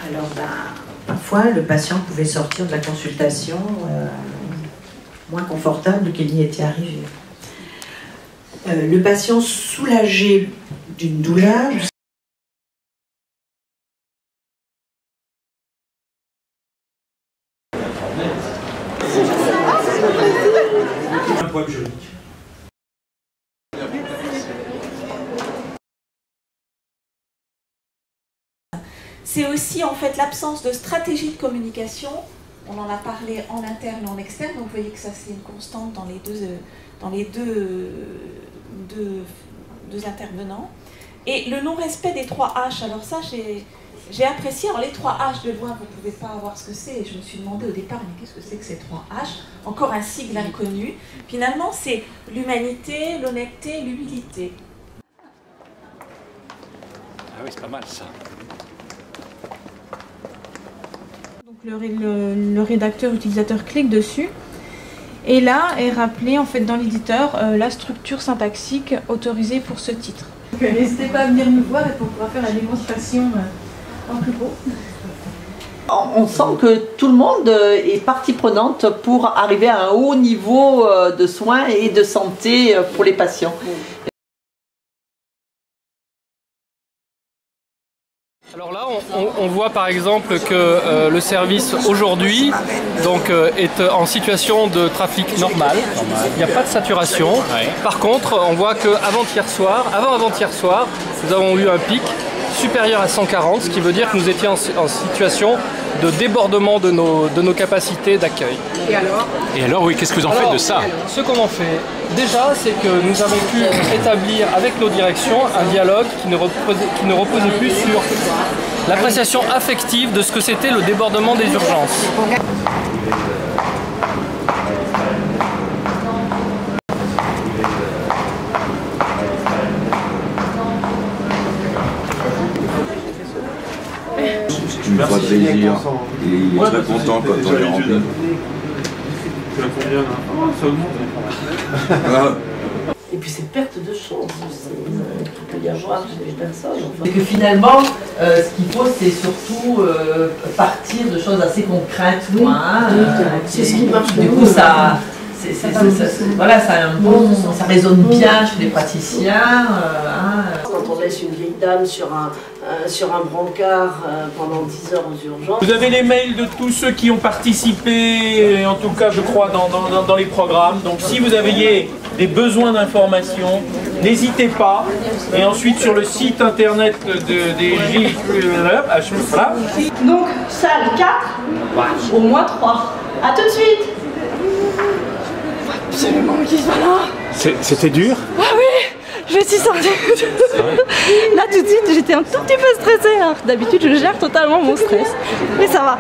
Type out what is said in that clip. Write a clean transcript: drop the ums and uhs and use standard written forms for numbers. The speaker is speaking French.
Alors, parfois, le patient pouvait sortir de la consultation moins confortable qu'il n'y était arrivé. Le patient soulagé d'une douleur. Un problème juridique. C'est aussi en fait l'absence de stratégie de communication. On en a parlé en interne et en externe, donc vous voyez que ça c'est une constante dans les deux intervenants. Et le non-respect des 3 H, alors ça j'ai apprécié. Alors les 3 H de loin, vous ne pouvez pas voir ce que c'est. Je me suis demandé au départ, mais qu'est-ce que c'est que ces 3 H? Encore un sigle inconnu. Finalement, c'est l'humanité, l'honnêteté, l'humilité. Ah oui, c'est pas mal ça. Donc le rédacteur utilisateur clique dessus et là est rappelé en fait dans l'éditeur la structure syntaxique autorisée pour ce titre. N'hésitez pas à venir nous voir et on pourra faire la démonstration en plus beau. On sent que tout le monde est partie prenante pour arriver à un haut niveau de soins et de santé pour les patients. Alors là, on voit par exemple que le service aujourd'hui est en situation de trafic normal. Il n'y a pas de saturation. Par contre, on voit qu'avant-hier soir, nous avons eu un pic supérieur à 140, ce qui veut dire que nous étions en situation de débordement de nos capacités d'accueil. Et alors, oui, qu'est-ce que vous en faites de ça? Ce qu'on en fait, déjà, c'est que nous avons pu établir avec nos directions un dialogue qui ne reposait plus sur l'appréciation affective de ce que c'était le débordement des urgences. Tu me feras plaisir. Et il est très content quand on est rempli. Tu as combien là? Ça augmente. Et puis c'est perte de chance aussi, il peut y avoir chez les personnes. Et que finalement, ce qu'il faut, c'est surtout partir de choses assez concrètes. C'est ce qui marche. Du coup, ça résonne bien chez les praticiens. Quand on laisse une vieille dame sur un brancard pendant 10 heures aux urgences. Vous avez les mails de tous ceux qui ont participé, en tout cas je crois dans les programmes. Donc si vous aviez des besoins d'informations, n'hésitez pas. Et ensuite sur le site internet des voilà. Donc, salle 4, au moins 3. A tout de suite. Absolument qu'il soit là. C'était dur? Ah oui, je suis sortie. Là tout de suite, j'étais un tout petit peu stressée. D'habitude, je gère totalement mon stress. Mais ça va.